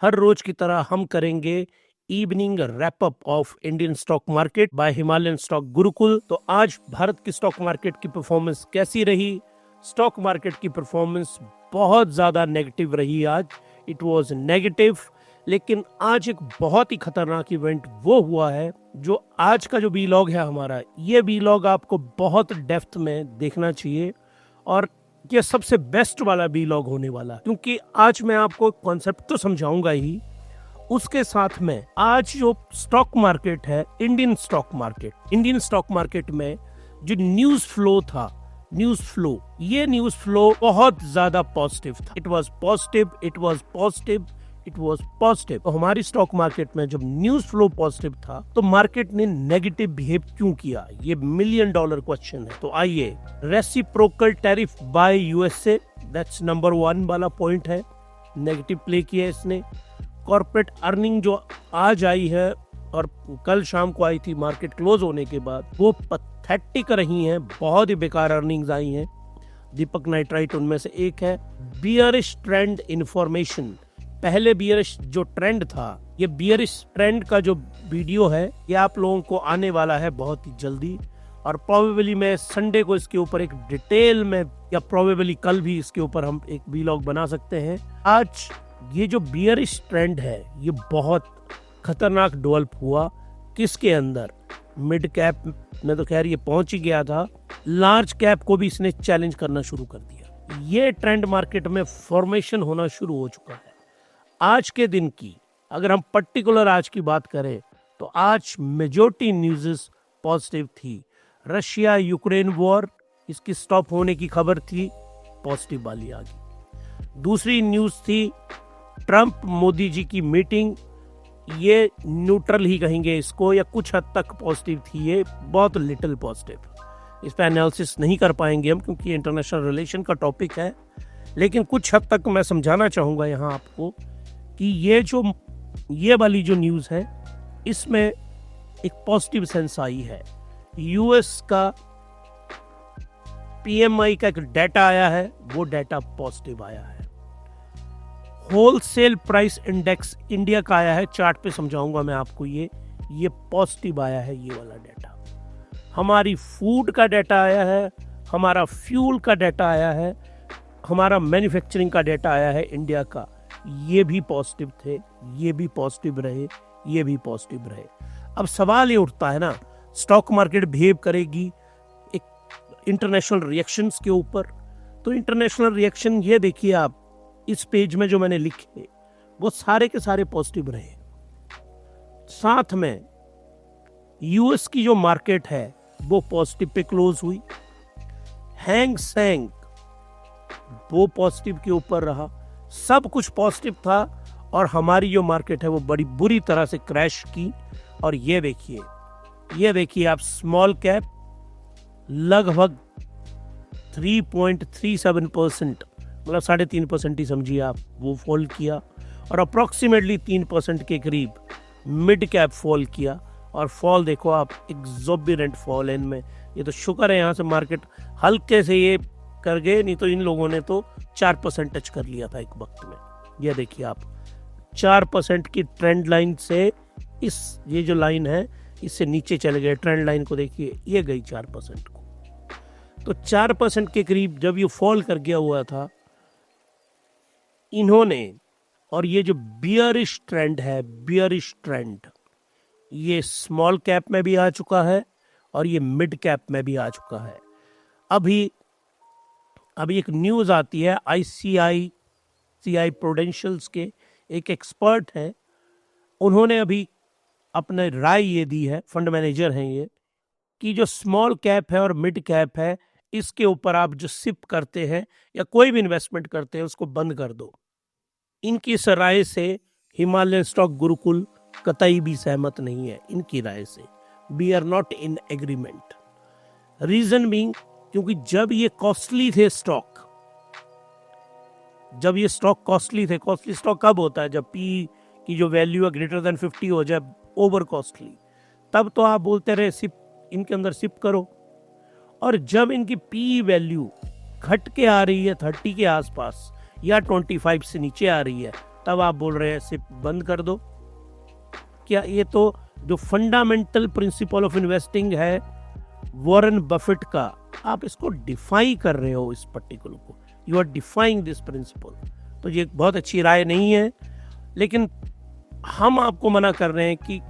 हर रोज की तरह हम करेंगे evening wrap up of Indian stock market by Himalayan stock Gurukul. तो आज भारत की स्टॉक मार्केट की परफॉर्मेंस कैसी रही? स्टॉक मार्केट की परफॉर्मेंस बहुत ज्यादा नेगेटिव रही आज। It was negative. लेकिन आज एक बहुत ही खतरनाक इवेंट वो हुआ है जो आज का जो वीलॉग है हमारा, ये वीलॉग आपको बहुत डेप्थ में देखना चाहिए और ये सबसे बेस्ट वाला वीलॉग होने वाला, क्योंकि आज मैं आपको कॉन्सेप्ट तो समझाऊंगा ही, उसके साथ में आज जो स्टॉक मार्केट है, इंडियन स्टॉक मार्केट में जो न्यूज फ्लो था, ये न्यूज फ्लो बहुत ज्यादा पॉजिटिव था। It was positive. तो हमारी स्टॉक मार्केट में जब न्यूज फ्लो पॉजिटिव था तो मार्केट ने नेगेटिव बिहेव क्यों किया? ये $1 मिलियन क्वेश्चन है। तो आइए, reciprocal tariff by USA, that's number 1 वाला पॉइंट है, नेगेटिव प्ले किया इसने। कॉर्पोरेट अर्निंग जो आज आई है और कल शाम को आई थी मार्केट क्लोज होने के बाद, वो पैथेटिक रही हैं, बहुत ही बेकार अर्निंग्स आई हैं। दीपक नाइट्राइट उनमें से एक है। बियरिश ट्रेंड इंफॉर्मेशन, पहले बियरिश जो ट्रेंड था, ये बियरिश ट्रेंड का जो वीडियो है ये आप लोगों को आने वाला है बहुत ही जल्दी, और प्रोबेबली मैं संडे को इसके ऊपर एक डिटेल में, या प्रोबेबली कल भी इसके ऊपर हम एक वीलॉग बना सकते हैं। आज ये जो बियरिश ट्रेंड है ये बहुत खतरनाक डेवलप हुआ। किसके अंदर? मिड कैप में तो खैर ये पहुंच ही गया था, लार्ज कैप को भी इसने चैलेंज करना शुरू कर दिया। ये ट्रेंड मार्केट में फॉर्मेशन होना शुरू हो चुका है। आज के दिन की अगर हम पर्टिकुलर आज की बात करें तो आज मेजॉरिटी न्यूज़ पॉजिटिव थी। रशिया यूक्रेन वॉर, इसकी स्टॉप होने की खबर थी, पॉजिटिव वाली आ गई। दूसरी न्यूज़ थी ट्रंप मोदी जी की मीटिंग, ये न्यूट्रल ही कहेंगे इसको, या कुछ हद तक पॉजिटिव थी, ये बहुत लिटिल पॉजिटिव। इस पर एनालिसिस नहीं कर पाएंगे हम क्योंकि इंटरनेशनल रिलेशन का टॉपिक है, लेकिन कुछ हद तक मैं समझाना चाहूँगा यहाँ आपको कि ये वाली जो न्यूज़ है इसमें एक पॉजिटिव सेंस आई है। यूएस का पीएमआई का एक डाटा आया है, वो डाटा पॉजिटिव आया है। होलसेल प्राइस इंडेक्स इंडिया का आया है, चार्ट पे समझाऊंगा मैं आपको, ये पॉजिटिव आया है ये वाला डाटा। हमारी फूड का डाटा आया है, हमारा फ्यूल का डाटा आया है, हमारा मैन्युफैक्चरिंग का डाटा आया है इंडिया का, ये भी पॉजिटिव थे, ये भी पॉजिटिव रहे, ये भी पॉजिटिव रहे। अब सवाल ये उठता है ना, स्टॉक मार्केट बिहेव करेगी एक इंटरनेशनल रिएक्शंस के ऊपर। तो इंटरनेशनल रिएक्शन ये देखिए आप, इस पेज में जो मैंने लिखे वो सारे के सारे पॉजिटिव रहे। साथ में यूएस की जो मार्केट है वो पॉजिटिव पे क्लोज हुई। हैंग सेंग वो पॉजिटिव के ऊपर रहा, सब कुछ पॉजिटिव था, और हमारी जो मार्केट है वो बड़ी बुरी तरह से क्रैश की। और ये देखिए आप, स्मॉल कैप लगभग 3.37%, मतलब 3.5% ही समझिए आप, वो फॉल किया, और अप्रोक्सीमेटली 3% के करीब मिड कैप फॉल किया। और फॉल देखो आप, एग्जॉर्बिटेंट फॉल इनमें। ये तो शुक्र है यहाँ से मार्केट हल्के से ये कर गए, नहीं तो इन लोगों ने तो 4% टच कर लिया था एक वक्त में। ये देखिए आप, 4% की ट्रेंड लाइन से ये जो लाइन है इससे नीचे चले गए। ट्रेंड लाइन को देखिए, ये गई 4% को। तो 4% के करीब जब ये फॉल कर गया हुआ था इन्होंने, और ये जो बियरिश ट्रेंड है, ये स्मॉल कैप में भी आ चुका है और ये मिड कैप में भी आ चुका है। अभी एक न्यूज़ आती है, ICICI प्रूडेंशियल्स के एक एक्सपर्ट हैं, उन्होंने अभी अपने राय ये दी है, फंड मैनेजर हैं ये, कि जो स्मॉल कैप है और मिड कैप है, इसके ऊपर आप जो सिप करते हैं या कोई भी इन्वेस्टमेंट करते हैं उसको बंद कर दो। इनकी इस राय से हिमालयन स्टॉक गुरुकुल कतई भी सहमत नहीं है इनकी राय से। We are not in agreement. Reason being, क्योंकि जब ये कॉस्टली थे स्टॉक, कॉस्टली स्टॉक कब होता है? जब पी की जो वैल्यू है ग्रेटर देन 50 हो जाए, ओवर कॉस्टली, तब तो आप बोलते रहे सिप, इनके अंदर सिप करो। और जब इनकी पी वैल्यू घट के आ रही है 30 के आसपास या 25 से नीचे आ रही है, तब आप बोल रहे हैं सिप बंद कर दो। क्या ये तो जो फंडामेंटल प्रिंसिपल ऑफ इन्वेस्टिंग है वॉरेन बफेट का, आप इसको डिफाइन कर रहे हो, इस पर्टिकुलर को you are defying this principle. तो ये बहुत अच्छी राय नहीं है, लेकिन हम आपको मना कर रहे हैं कि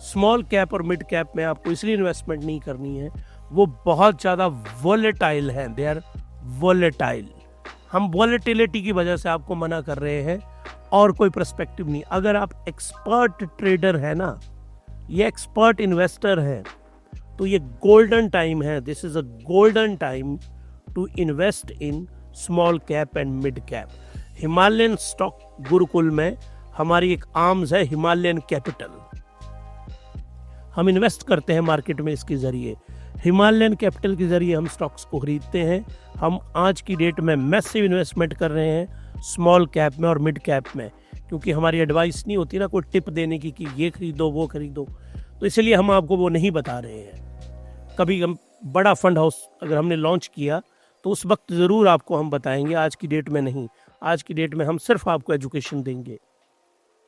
स्मॉल कैप और मिड कैप में आपको इसलिए इन्वेस्टमेंट नहीं करनी है, वो बहुत ज़्यादा वॉलेटाइल हैं, दे आर वॉलेटाइल। हम वॉलेटिलिटी की वजह से आपको मना कर रहे हैं और कोई पर्सपेक्टिव नहीं। अगर आप एक्सपर्ट ट्रेडर है ना, ये एक्सपर्ट इन्वेस्टर है, तो ये गोल्डन टाइम है, this is a golden time to invest in small cap and mid cap. Himalayan stock Gurukul में हमारी एक आर्म्स है हिमालयन कैपिटल, हम इन्वेस्ट करते हैं मार्केट में इसके जरिए। हिमालयन कैपिटल के जरिए हम स्टॉक्स को खरीदते हैं। हम आज की डेट में मैसिव इन्वेस्टमेंट कर रहे हैं स्मॉल कैप में और मिड कैप में, क्योंकि हमारी एडवाइस नहीं होती ना कोई टिप देने की कि ये खरीदो वो खरीदो, तो इसलिए हम आपको वो नहीं बता रहे हैं। कभी हम बड़ा फंड हाउस अगर हमने लॉन्च किया तो उस वक्त ज़रूर आपको हम बताएंगे, आज की डेट में नहीं। आज की डेट में हम सिर्फ आपको एजुकेशन देंगे।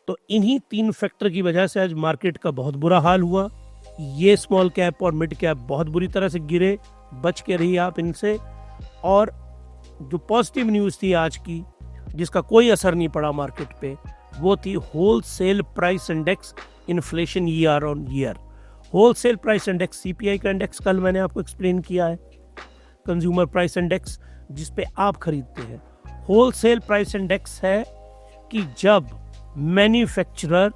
तो इन्हीं 3 फैक्टर की वजह से आज मार्केट का बहुत बुरा हाल हुआ। ये स्मॉल कैप और मिड कैप बहुत बुरी तरह से गिरे, बच के रहिए आप इनसे। और जो पॉजिटिव न्यूज़ थी आज की, जिसका कोई असर नहीं पड़ा मार्केट पे, वो थी wholesale price index inflation year on year. Wholesale price index CPI का इंडेक्स कल मैंने आपको एक्सप्लेन किया है, कंज्यूमर प्राइस इंडेक्स जिस पे आप खरीदते हैं। होलसेल प्राइस इंडेक्स है कि जब मैन्युफैक्चरर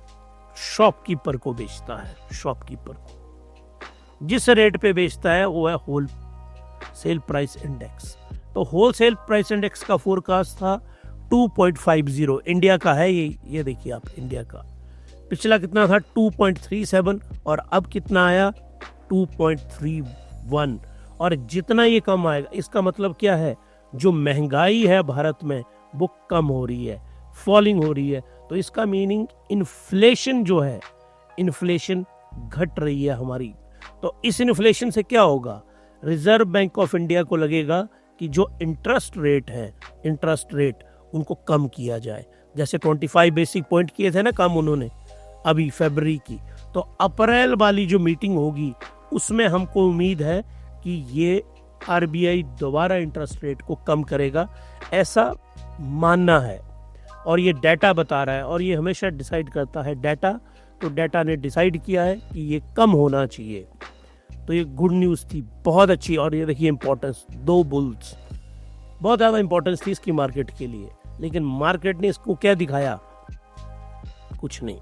शॉपकीपर को बेचता है, शॉपकीपर को जिस रेट पे बेचता है वो है होल सेल प्राइस इंडेक्स। तो होलसेल प्राइस इंडेक्स का फोरकास्ट था 2.50, इंडिया का है ये देखिए आप, इंडिया का पिछला कितना था 2.37 और अब कितना आया 2.31। और जितना ये कम आएगा इसका मतलब क्या है, जो महंगाई है भारत में वो कम हो रही है, फॉलिंग हो रही है। तो इसका मीनिंग इन्फ्लेशन जो है, इन्फ्लेशन घट रही है हमारी। तो इस इन्फ्लेशन से क्या होगा, रिजर्व बैंक ऑफ इंडिया को लगेगा कि जो इंटरेस्ट रेट है, इंटरेस्ट रेट उनको कम किया जाए। जैसे 25 बेसिक पॉइंट किए थे ना कम उन्होंने अभी फरवरी की, तो अप्रैल वाली जो मीटिंग होगी उसमें हमको उम्मीद है कि ये आरबीआई दोबारा इंटरेस्ट रेट को कम करेगा, ऐसा मानना है। और ये डाटा बता रहा है, और ये हमेशा डिसाइड करता है डाटा। तो डाटा ने डिसाइड किया है कि ये कम होना चाहिए। तो ये गुड न्यूज़ थी, बहुत अच्छी। और ये देखिए इंपॉर्टेंस, 2 बुल्स, बहुत ज़्यादा इंपॉर्टेंस थी इसकी मार्केट के लिए, लेकिन मार्केट ने इसको क्या दिखाया, कुछ नहीं।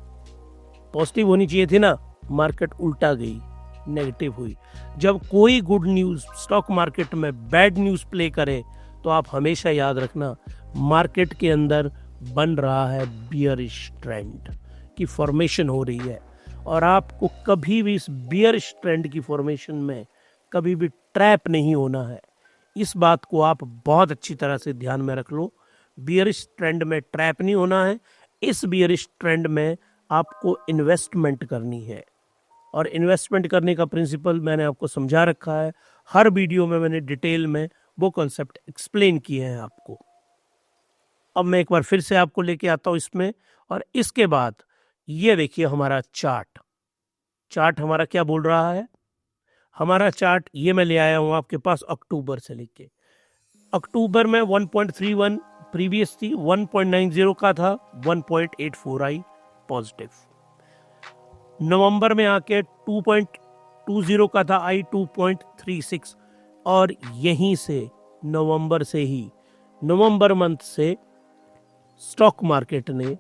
पॉजिटिव होनी चाहिए थी ना, मार्केट उल्टा गई, नेगेटिव हुई। जब कोई गुड न्यूज़ स्टॉक मार्केट में बैड न्यूज़ प्ले करे तो आप हमेशा याद रखना मार्केट के अंदर बन रहा है बियरिश ट्रेंड की फॉर्मेशन हो रही है। और आपको कभी भी इस बियरिश ट्रेंड की फॉर्मेशन में कभी भी ट्रैप नहीं होना है। इस बात को आप बहुत अच्छी तरह से ध्यान में रख लो, बियरिश ट्रेंड में ट्रैप नहीं होना है। इस बियरिश ट्रेंड में आपको इन्वेस्टमेंट करनी है, और इन्वेस्टमेंट करने का प्रिंसिपल मैंने आपको समझा रखा है। हर वीडियो में मैंने डिटेल में वो कॉन्सेप्ट एक्सप्लेन किए हैं आपको। अब मैं एक बार फिर से आपको लेके आता हूँ इसमें, और इसके बाद ये देखिए हमारा चार्ट हमारा क्या बोल रहा है। हमारा चार्ट ये मैं ले आया हूँ आपके पास अक्टूबर से लेके। अक्टूबर में 1.31 प्रीवियस थी, 1.90 का था, 1.84 आई पॉजिटिव। नवंबर में आके 2.20 का था, आई 2.36। और यहीं से नवंबर से ही, नवंबर मंथ से स्टॉक मार्केट ने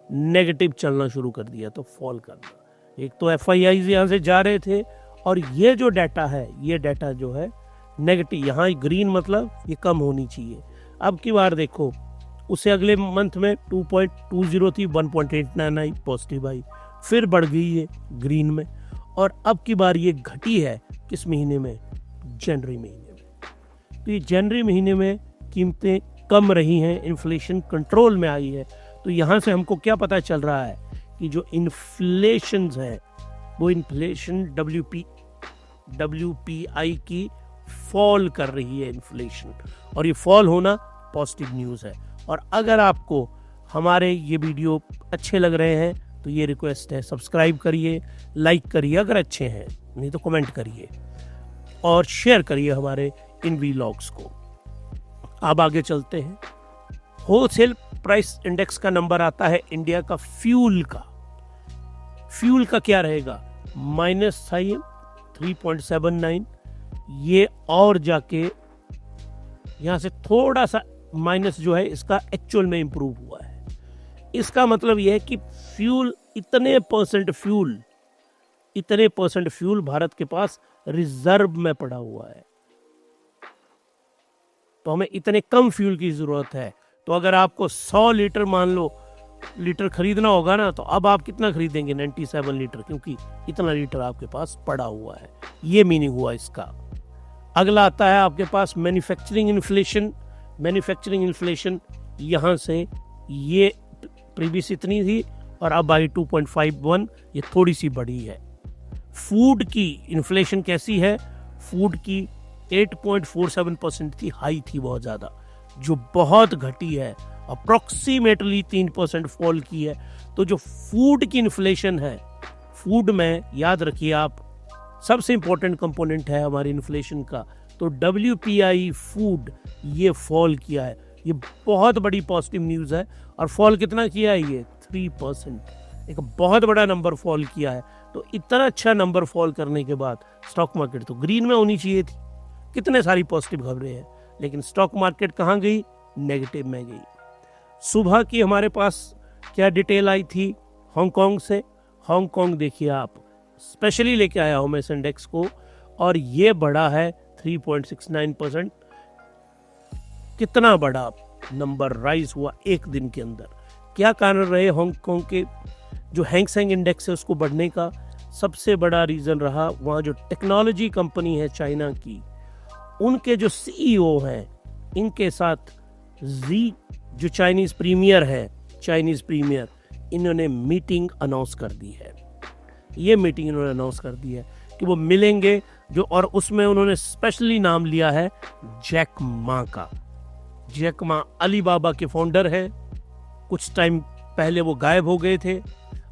नेगेटिव चलना शुरू कर दिया, तो फॉल करना। एक तो एफआईआई यहाँ से जा रहे थे, और ये जो डाटा है, ये डाटा जो है नेगेटिव, यहाँ ग्रीन मतलब ये कम होनी चाहिए। अब की बार देखो, उसे अगले मंथ में 2.20 थी, 1.89 आई पॉजिटिव आई, फिर बढ़ गई है ग्रीन में। और अब की बार ये घटी है किस महीने में, जनवरी महीने में। तो ये जनवरी महीने में कीमतें कम रही हैं, इन्फ्लेशन कंट्रोल में आई है। तो यहाँ से हमको क्या पता चल रहा है कि जो इन्फ्लेशन है वो इन्फ्लेशन WPI की फॉल कर रही है इन्फ्लेशन, और ये फॉल होना पॉजिटिव न्यूज़ है। और अगर आपको हमारे ये वीडियो अच्छे लग रहे हैं तो ये रिक्वेस्ट है, सब्सक्राइब करिए, लाइक करिए अगर अच्छे हैं, नहीं तो कमेंट करिए और शेयर करिए हमारे इन व्लॉग्स को। अब आगे चलते हैं। होलसेल प्राइस इंडेक्स का नंबर आता है इंडिया का फ्यूल का। फ्यूल का क्या रहेगा? माइनस था ये 3.79, ये और जाके यहां से थोड़ा सा माइनस जो है इसका एक्चुअल में इंप्रूव हुआ है। इसका मतलब यह है कि फ्यूल इतने परसेंट फ्यूल भारत के पास रिजर्व में पड़ा हुआ है, तो हमें इतने कम फ्यूल की जरूरत है। तो अगर आपको 100 लीटर मान लो लीटर खरीदना होगा ना, तो अब आप कितना खरीदेंगे? 97 लीटर, क्योंकि इतना लीटर आपके पास पड़ा हुआ है। ये मीनिंग हुआ इसका। अगला आता है आपके पास मैन्युफैक्चरिंग इन्फ्लेशन। मैन्युफैक्चरिंग इन्फ्लेशन यहां से ये प्रीवियस इतनी थी और अब आई 2.51, ये थोड़ी सी बढ़ी है। फूड की इन्फ्लेशन कैसी है? फूड की 8.47% थी, हाई थी बहुत ज्यादा, जो बहुत घटी है, अप्रोक्सीमेटली 3% फॉल की है। तो जो फूड की इन्फ्लेशन है, फूड में याद रखिए आप सबसे इंपॉर्टेंट कंपोनेंट है हमारे इन्फ्लेशन का, तो WPI फूड ये फॉल किया है। ये बहुत बड़ी पॉजिटिव न्यूज़ है। और फॉल कितना किया है? ये 3%, एक बहुत बड़ा नंबर फॉल किया है। तो इतना अच्छा नंबर फॉल करने के बाद स्टॉक मार्केट तो ग्रीन में होनी चाहिए थी। कितने सारी पॉजिटिव खबरें हैं, लेकिन स्टॉक मार्केट कहाँ गई? नेगेटिव में गई। सुबह की हमारे पास क्या डिटेल आई थी हांगकांग से? हांगकांग देखिए आप, स्पेशली लेके आया हूं मैं इस इंडेक्स को, और ये बढ़ा है 3.69%। कितना बड़ा नंबर राइज हुआ एक दिन के अंदर। क्या कारण रहे हांगकांग के जो हैंग सेंग इंडेक्स है उसको बढ़ने का? सबसे बड़ा रीजन रहा वहाँ जो टेक्नोलॉजी कंपनी है चाइना की, उनके जो CEO हैं, इनके साथ जी जो चाइनीज प्रीमियर, इन्होंने मीटिंग अनाउंस कर दी है। ये मीटिंग इन्होंने अनाउंस कर दी है कि वो मिलेंगे जो, और उसमें उन्होंने स्पेशली नाम लिया है जैक मा का। जैक मा अलीबाबा के फाउंडर है। कुछ टाइम पहले वो गायब हो गए थे।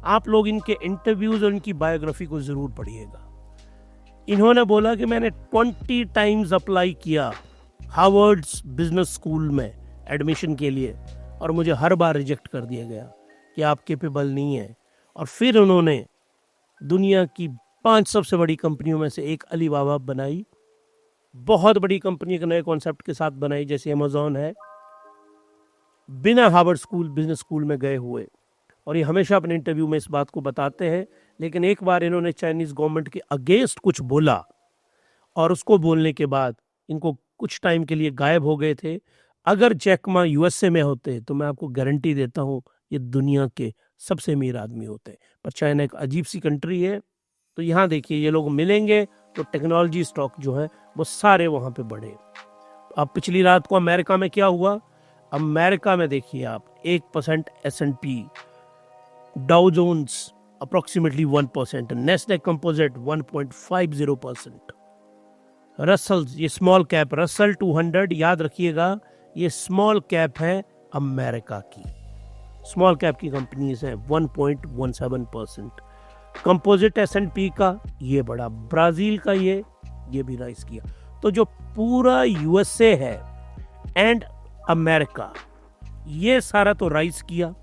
आप लोग इनके इंटरव्यूज और इनकी बायोग्राफी को जरूर पढ़िएगा। इन्होंने बोला कि मैंने 20 टाइम्स अप्लाई किया हार्वर्ड्स बिजनेस स्कूल में एडमिशन के लिए, और मुझे हर बार रिजेक्ट कर दिया गया कि आप कैपेबल नहीं है। और फिर उन्होंने दुनिया की 5 सबसे बड़ी कंपनियों में से एक अलीबाबा बनाई। बहुत बड़ी कंपनी के नए कॉन्सेप्ट के साथ बनाई, जैसे अमेज़न है, बिना हार्वर्ड बिजनेस स्कूल में गए हुए। और ये हमेशा अपने इंटरव्यू में इस बात को बताते हैं। लेकिन एक बार इन्होंने चाइनीज गवर्नमेंट के अगेंस्ट कुछ बोला, और उसको बोलने के बाद इनको कुछ टाइम के लिए गायब हो गए थे। अगर जैक मा USA में होते तो मैं आपको गारंटी देता हूँ ये दुनिया के सबसे अमीर आदमी होते। पर चाइना एक अजीब सी कंट्री है। तो यहाँ देखिए ये लोग मिलेंगे तो टेक्नोलॉजी स्टॉक जो है वो सारे वहाँ पे बढ़े। अब पिछली रात को अमेरिका में क्या हुआ? अमेरिका में देखिए आप 1% S&P, Dow Jones approximately 1%, Nasdaq composite 1.50%, Russell, ये स्मॉल कैप रसल 200, याद रखिएगा ये स्मॉल कैप है अमेरिका की, स्मॉल कैप की कंपनीज हैं, 1.17%। कंपोजिट S&P का ये बड़ा, ब्राजील का ये भी राइज किया। तो जो पूरा USA है एंड अमेरिका, ये सारा तो राइज किया,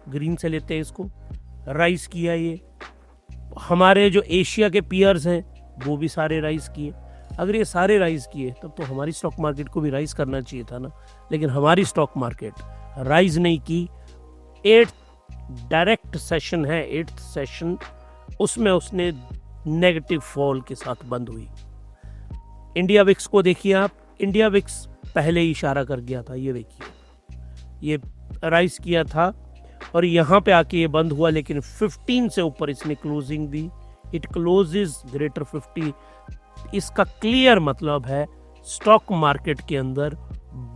ग्रीन से लेते हैं इसको, राइज किया। ये हमारे जो एशिया के पीयर्स हैं वो भी सारे राइज किए। अगर ये सारे राइज किए तब तो हमारी स्टॉक मार्केट को भी राइज करना चाहिए था ना, लेकिन हमारी स्टॉक मार्केट राइज नहीं की। 8th डायरेक्ट सेशन है, 8th सेशन, उसमें उसने नेगेटिव फॉल के साथ बंद हुई। इंडिया विक्स को देखिए आप, इंडिया विक्स पहले ही इशारा कर गया था, ये देखिए ये राइज किया था और यहाँ पे आके ये बंद हुआ, लेकिन 15 से ऊपर इसने क्लोजिंग दी। It closes greater 50। इसका क्लियर मतलब है स्टॉक मार्केट के अंदर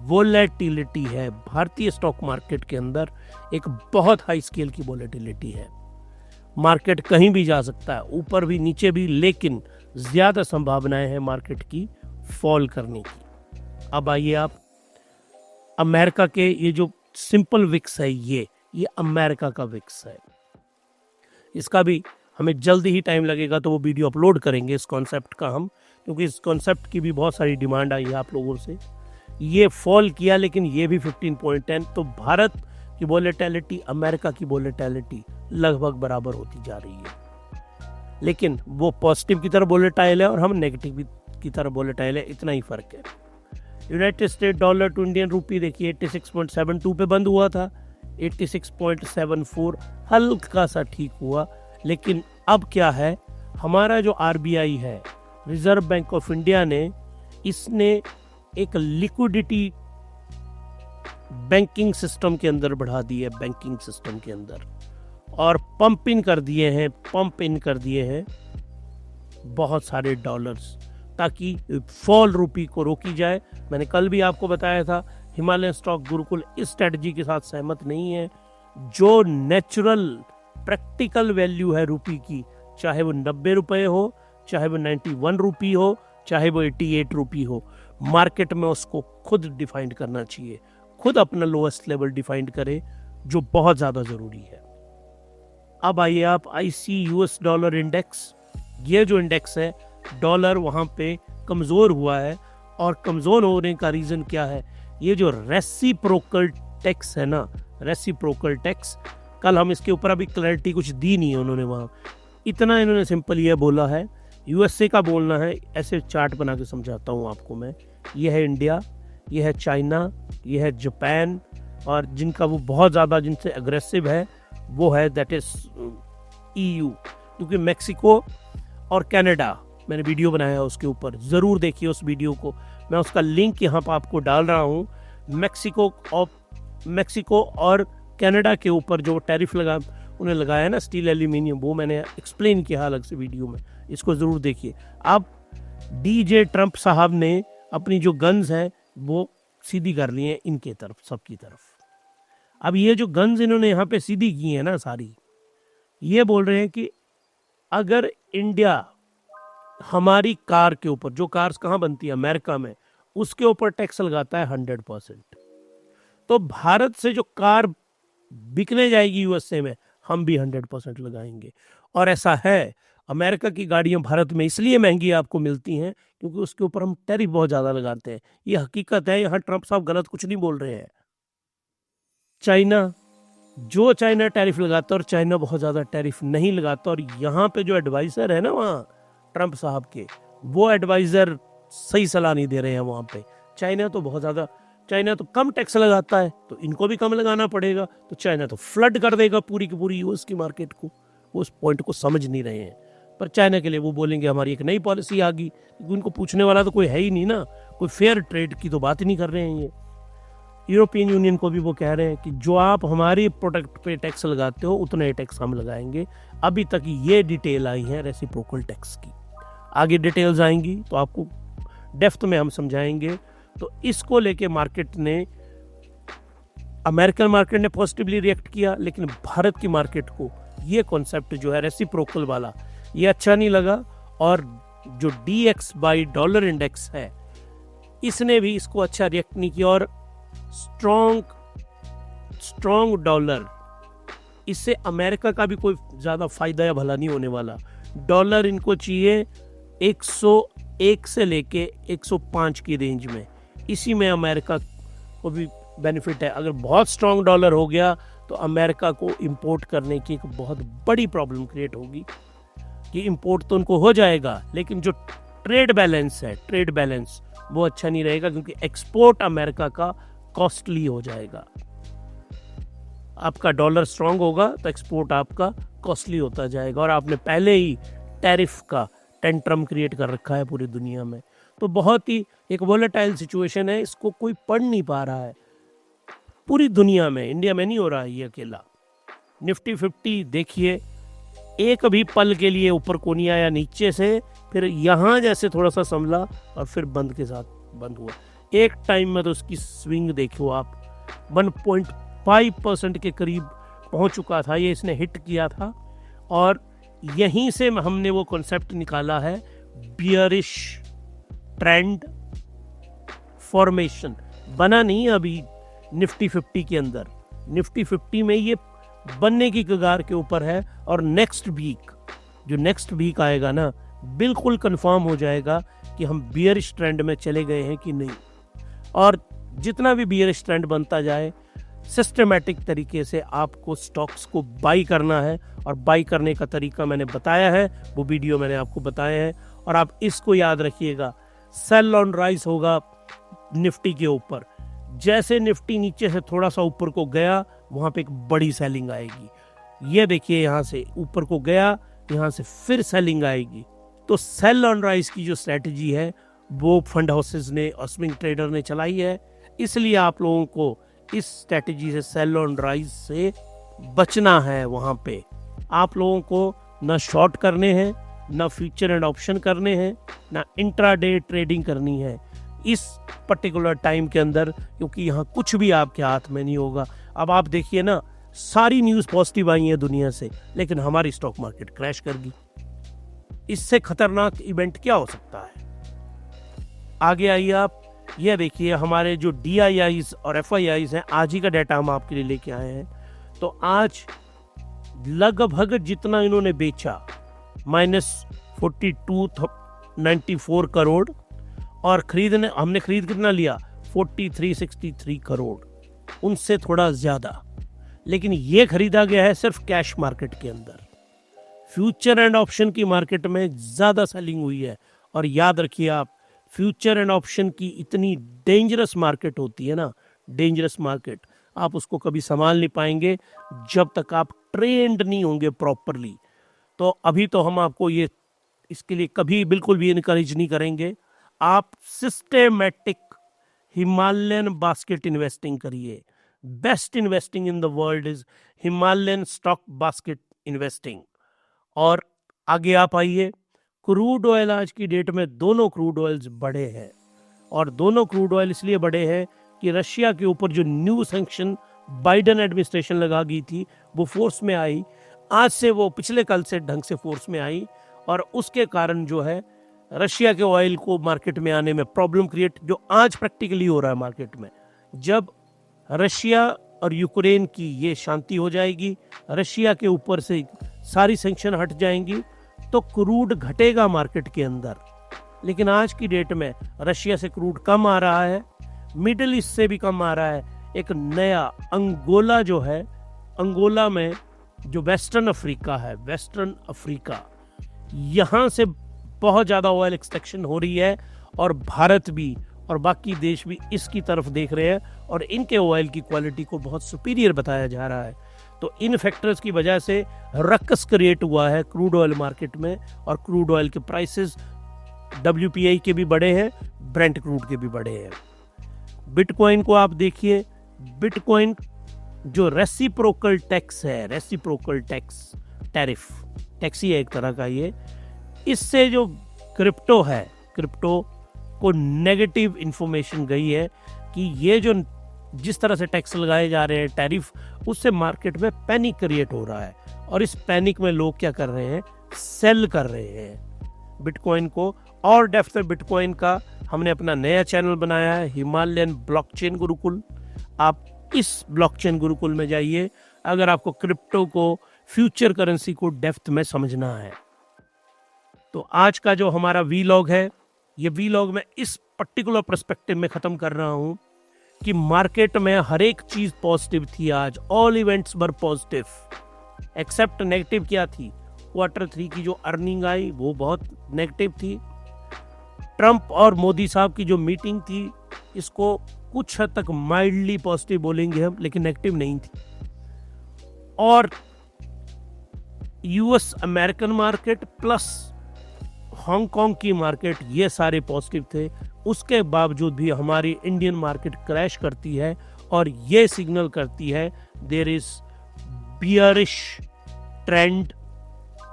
वोलेटिलिटी है। भारतीय स्टॉक मार्केट के अंदर एक बहुत हाई स्केल की वोलेटिलिटी है। मार्केट कहीं भी जा सकता है, ऊपर भी नीचे भी, लेकिन ज्यादा संभावनाएं हैं मार्केट की फॉल करने की। अब आइए आप अमेरिका के ये जो सिंपल विक्स है ये अमेरिका का विक्स है। इसका भी हमें जल्दी ही टाइम लगेगा तो वो वीडियो अपलोड करेंगे इस कॉन्सेप्ट का हम, क्योंकि इस कॉन्सेप्ट की भी बहुत सारी डिमांड आई है आप लोगों से। ये फॉल किया लेकिन ये भी 15.10, तो भारत की वोलेटिलिटी अमेरिका की वोलेटिलिटी लगभग बराबर होती जा रही है, लेकिन वो पॉजिटिव की तरफ वोलेटाइल है और हम नेगेटिव की तरफ वोलेटाइल है, इतना ही फर्क है। United State dollar to Indian rupee देखिए 86.72 पे बंद हुआ था, 86.74 हल्का सा ठीक हुआ। लेकिन अब क्या है, हमारा जो आरबीआई है, रिजर्व बैंक ऑफ इंडिया ने, इसने एक लिक्विडिटी बैंकिंग सिस्टम के अंदर बढ़ा दी है, बैंकिंग सिस्टम के अंदर, और पंप इन कर दिए हैं बहुत सारे डॉलर्स, ताकि फॉल रुपी को रोकी जाए। मैंने कल भी आपको बताया था, हिमालयन स्टॉक गुरुकुल इस स्ट्रेटजी के साथ सहमत नहीं है। जो नेचुरल प्रैक्टिकल वैल्यू है रुपी की, चाहे वो 90 रुपए हो, चाहे वो 91 रुपी हो, चाहे वो 88 रुपी हो, मार्केट में उसको खुद डिफाइन करना चाहिए, खुद अपना लोएस्ट लेवल डिफाइन करे, जो बहुत ज़्यादा ज़रूरी है। अब आइए आप IC US डॉलर इंडेक्स, ये जो इंडेक्स है, डॉलर वहाँ पे कमज़ोर हुआ है, और कमज़ोर होने का रीज़न क्या है, ये जो रेसिप्रोकल टैक्स है ना, रेसिप्रोकल टैक्स, कल हम इसके ऊपर अभी क्लैरिटी कुछ दी नहीं है उन्होंने वहाँ, इतना इन्होंने सिंपल ये बोला है। USA का बोलना है, ऐसे चार्ट बना के समझाता हूँ आपको मैं। ये है इंडिया, ये है चाइना, ये है जापान, और जिनका वो बहुत ज़्यादा जिनसे अग्रेसिव है वो है दैट इज EU, क्योंकि मैक्सिको और कनाडा, मैंने वीडियो बनाया है उसके ऊपर, ज़रूर देखिए उस वीडियो को, मैं उसका लिंक यहाँ पर आपको डाल रहा हूँ। मैक्सिको और कनाडा के ऊपर जो टैरिफ उन्हें लगाया है ना, स्टील एल्यूमिनियम, वो मैंने एक्सप्लेन किया अलग से वीडियो में, इसको ज़रूर देखिए। अब DJ ट्रंप साहब ने अपनी जो गन्स हैं वो सीधी कर ली हैं इनके तरफ, सबकी तरफ। अब ये जो गन्स इन्होंने यहाँ पे सीधी की हैं ना सारी, ये बोल रहे हैं कि अगर इंडिया हमारी कार के ऊपर, जो कार्स कहाँ बनती है अमेरिका में, उसके ऊपर टैक्स लगाता है 100%, तो भारत से जो कार बिकने जाएगी USA में, हम भी 100% लगाएंगे। और ऐसा है, अमेरिका की गाड़ियां भारत में इसलिए महंगी आपको मिलती हैं क्योंकि उसके ऊपर हम टैरिफ बहुत ज़्यादा लगाते हैं। ये हकीकत है, यहाँ ट्रंप साहब गलत कुछ नहीं बोल रहे हैं। चाइना टैरिफ लगाता है, और चाइना बहुत ज़्यादा टैरिफ नहीं लगाता, और यहाँ पे जो एडवाइज़र है ना वहाँ ट्रंप साहब के, वो एडवाइज़र सही सलाह नहीं दे रहे हैं वहाँ पे। चाइना तो कम टैक्स लगाता है, तो इनको भी कम लगाना पड़ेगा, तो चाइना तो फ्लड कर देगा पूरी की पूरी US की मार्केट को। वो उस पॉइंट को समझ नहीं रहे हैं, पर चाइना के लिए वो बोलेंगे हमारी एक नई पॉलिसी आ गई, क्योंकि उनको पूछने वाला तो कोई है ही नहीं ना, कोई फेयर ट्रेड की तो बात ही नहीं कर रहे हैं ये। यूरोपियन यूनियन को भी वो कह रहे हैं कि जो आप हमारी प्रोडक्ट पे टैक्स लगाते हो उतने टैक्स हम लगाएंगे। अभी तक ये डिटेल आई है रेसिप्रोकल टैक्स की, आगे डिटेल्स आएंगी तो आपको डेप्थ में हम समझाएंगे। तो इसको लेके अमेरिकन मार्केट ने पॉजिटिवली रिएक्ट किया, लेकिन भारत की मार्केट को ये कॉन्सेप्ट जो है रेसिप्रोकल वाला, ये अच्छा नहीं लगा। और जो DX बाई डॉलर इंडेक्स है, इसने भी इसको अच्छा रिएक्ट नहीं किया, और स्ट्रॉन्ग डॉलर, इससे अमेरिका का भी कोई ज़्यादा फायदा या भला नहीं होने वाला। डॉलर इनको चाहिए 101 से लेके 105 की रेंज में, इसी में अमेरिका को भी बेनिफिट है। अगर बहुत स्ट्रॉन्ग डॉलर हो गया तो अमेरिका को इंपोर्ट करने की एक बहुत बड़ी प्रॉब्लम क्रिएट होगी, कि इंपोर्ट तो उनको हो जाएगा, लेकिन जो ट्रेड बैलेंस वो अच्छा नहीं रहेगा, क्योंकि एक्सपोर्ट अमेरिका का कॉस्टली हो जाएगा। आपका डॉलर स्ट्रांग होगा तो एक्सपोर्ट आपका कॉस्टली होता जाएगा, और आपने पहले ही टैरिफ का टेंट्रम क्रिएट कर रखा है पूरी दुनिया में। तो बहुत ही एक वोलेटाइल सिचुएशन है, इसको कोई पढ़ नहीं पा रहा है पूरी दुनिया में, इंडिया में नहीं हो रहा है ये अकेला। निफ्टी 50 देखिए, एक भी पल के लिए ऊपर को नहीं आया नीचे से, फिर यहाँ जैसे थोड़ा सा संभला और फिर बंद के साथ बंद हुआ। एक टाइम में तो उसकी स्विंग देखो आप, 1.5% के करीब पहुँच चुका था, ये इसने हिट किया था। और यहीं से हमने वो कॉन्सेप्ट निकाला है, बियरिश ट्रेंड फॉर्मेशन। बना नहीं अभी, निफ्टी 50 के अंदर। निफ्टी 50 में ये बनने की कगार के ऊपर है और नेक्स्ट वीक आएगा ना, बिल्कुल कंफर्म हो जाएगा कि हम बियरिश ट्रेंड में चले गए हैं कि नहीं। और जितना भी बियरिश ट्रेंड बनता जाए, सिस्टमैटिक तरीके से आपको स्टॉक्स को बाई करना है, और बाई करने का तरीका मैंने बताया है, वो वीडियो मैंने आपको बताया है। और आप इसको याद रखिएगा, सेल ऑन राइज होगा निफ्टी के ऊपर। जैसे निफ्टी नीचे से थोड़ा सा ऊपर को गया, वहां पे एक बड़ी सेलिंग आएगी। ये देखिए, यहां से ऊपर को गया, यहां से फिर सेलिंग आएगी। तो सेल ऑन राइज की जो स्ट्रेटजी है वो फंड हाउसेस ने और स्विंग ट्रेडर ने चलाई है। इसलिए आप लोगों को इस स्ट्रेटजी से, सेल ऑन राइज से बचना है। वहां पे आप लोगों को ना शॉर्ट करने हैं, ना फ्यूचर एंड ऑप्शन करने हैं, ना इंट्राडे ट्रेडिंग करनी है इस पर्टिकुलर टाइम के अंदर, क्योंकि यहाँ कुछ भी आपके हाथ में नहीं होगा। अब आप देखिए ना, सारी न्यूज़ पॉजिटिव आई है दुनिया से, लेकिन हमारी स्टॉक मार्केट क्रैश कर गई। इससे खतरनाक इवेंट क्या हो सकता है? आगे आइए आप, ये देखिए हमारे जो DIIs और FIIs हैं, आज ही का डाटा हम आपके लिए लेके आए हैं। तो आज लगभग जितना इन्होंने बेचा, -4294 करोड़, और हमने खरीद कितना लिया, 4363 करोड़, उनसे थोड़ा ज्यादा। लेकिन ये खरीदा गया है सिर्फ कैश मार्केट के अंदर। फ्यूचर एंड ऑप्शन की मार्केट में ज्यादा सेलिंग हुई है। और याद रखिए आप, फ्यूचर एंड ऑप्शन की इतनी डेंजरस मार्केट होती है ना, डेंजरस मार्केट, आप उसको कभी संभाल नहीं पाएंगे जब तक आप ट्रेंड नहीं होंगे प्रॉपरली। तो अभी तो हम आपको ये इसके लिए कभी बिल्कुल भी इनकरेज नहीं करेंगे। आप सिस्टेमेटिक हिमालयन बास्केट इन्वेस्टिंग करिए। Best investing in the world is Himalayan stock basket investing. और आगे आप आइए, क्रूड ऑयल आज की डेट में दोनों क्रूड ऑयल्स बढ़े हैं। और दोनों क्रूड ऑयल इसलिए बढ़े हैं कि रशिया के ऊपर जो न्यू सैंक्शन बाइडेन एडमिनिस्ट्रेशन लगा गई थी, वो फोर्स में आई। आज से वो पिछले कल से ढंग से फोर्स में आई, और उसके कारण जो है रशिया के ऑयल को मार्केट में आने में प्रॉब्लम क्रिएट, जो आज प्रैक्टिकली हो रहा है मार्केट में। जब रशिया और यूक्रेन की ये शांति हो जाएगी, रशिया के ऊपर से सारी सैंक्शन हट जाएंगी, तो क्रूड घटेगा मार्केट के अंदर। लेकिन आज की डेट में रशिया से क्रूड कम आ रहा है, मिडिल ईस्ट से भी कम आ रहा है। एक नया अंगोला जो है, अंगोला में जो वेस्टर्न अफ्रीका है, वेस्टर्न अफ्रीका, यहाँ से बहुत ज़्यादा ऑयल एक्सट्रैक्शन हो रही है, और भारत भी और बाकी देश भी इसकी तरफ देख रहे हैं, और इनके ऑयल की क्वालिटी को बहुत सुपीरियर बताया जा रहा है। तो इन फैक्टर्स की वजह से रक्स क्रिएट हुआ है क्रूड ऑयल मार्केट में, और क्रूड ऑयल के प्राइसेस WPI के भी बढ़े हैं, ब्रेंट क्रूड के भी बढ़े हैं। बिटकॉइन को आप देखिए, बिटकॉइन जो रेसिप्रोकल टैक्स है, रेसिप्रोकल टैक्स, टैक्स ही है एक तरह का ये, इससे जो क्रिप्टो है, क्रिप्टो को नेगेटिव इंफॉर्मेशन गई है कि ये जो जिस तरह से टैक्स लगाए जा रहे हैं, टैरिफ, उससे मार्केट में पैनिक क्रिएट हो रहा है। और इस पैनिक में लोग क्या कर रहे हैं, सेल कर रहे हैं बिटकॉइन को। और डेप्थ में बिटकॉइन का हमने अपना नया चैनल बनाया है, हिमालयन ब्लॉकचेन गुरुकुल। आप इस ब्लॉकचेन गुरुकुल में जाइए अगर आपको क्रिप्टो को, फ्यूचर करेंसी को डेप्थ में समझना है। तो आज का जो हमारा वीलॉग है, ये वीलॉग मैं इस पर्टिकुलर पर्सपेक्टिव में खत्म कर रहा हूं कि मार्केट में हर एक चीज पॉजिटिव थी आज। ऑल इवेंट्स वर पॉजिटिव, एक्सेप्ट नेगेटिव क्या थी, Q3 की जो अर्निंग आई वो बहुत नेगेटिव थी। ट्रंप और मोदी साहब की जो मीटिंग थी, इसको कुछ हद तक माइल्डली पॉजिटिव बोलेंगे हम, लेकिन नेगेटिव नहीं थी। और US American market plus Hong Kong की मार्केट, ये सारे पॉजिटिव थे। उसके बावजूद भी हमारी इंडियन मार्केट क्रैश करती है, और ये सिग्नल करती है there is bearish trend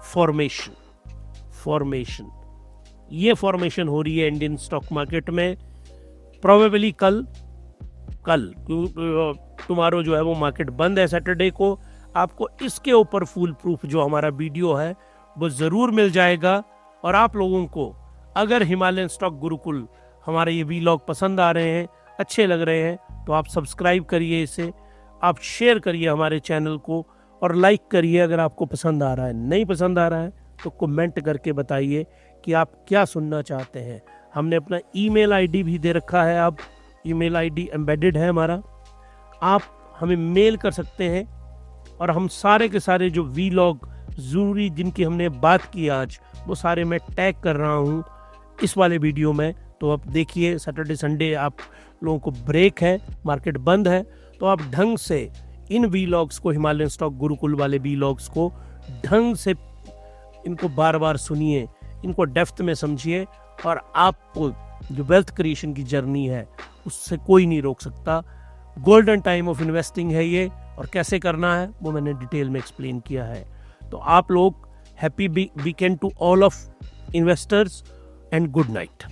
formation. ये फॉर्मेशन हो रही है इंडियन स्टॉक मार्केट में। प्रोबेबली कल टुमारो जो है वो मार्केट बंद है, सैटरडे को। आपको इसके ऊपर फुल प्रूफ जो हमारा वीडियो है वो ज़रूर मिल जाएगा। और आप लोगों को अगर हिमालयन स्टॉक गुरुकुल हमारे ये वीलॉग पसंद आ रहे हैं, अच्छे लग रहे हैं तो आप सब्सक्राइब करिए इसे, आप शेयर करिए हमारे चैनल को और लाइक करिए अगर आपको पसंद आ रहा है। नहीं पसंद आ रहा है तो कमेंट करके बताइए कि आप क्या सुनना चाहते हैं। हमने अपना ईमेल आईडी भी दे रखा है, अब ईमेल आईडी एम्बेडेड है हमारा, आप हमें मेल कर सकते हैं और हम सारे के सारे जो वीलॉग ज़रूरी जिनकी हमने बात की आज, वो सारे मैं टैग कर रहा हूँ इस वाले वीडियो में। तो आप देखिए, सैटरडे संडे आप लोगों को ब्रेक है, मार्केट बंद है, तो आप ढंग से इन वीलॉग्स को, हिमालयन स्टॉक गुरुकुल वाले वीलॉग्स को ढंग से इनको बार बार सुनिए, इनको डेप्थ में समझिए और आपको जो वेल्थ क्रिएशन की जर्नी है उससे कोई नहीं रोक सकता। गोल्डन टाइम ऑफ इन्वेस्टिंग है ये, और कैसे करना है वो मैंने डिटेल में एक्सप्लेन किया है। तो आप लोग happy weekend to all of investors and good night.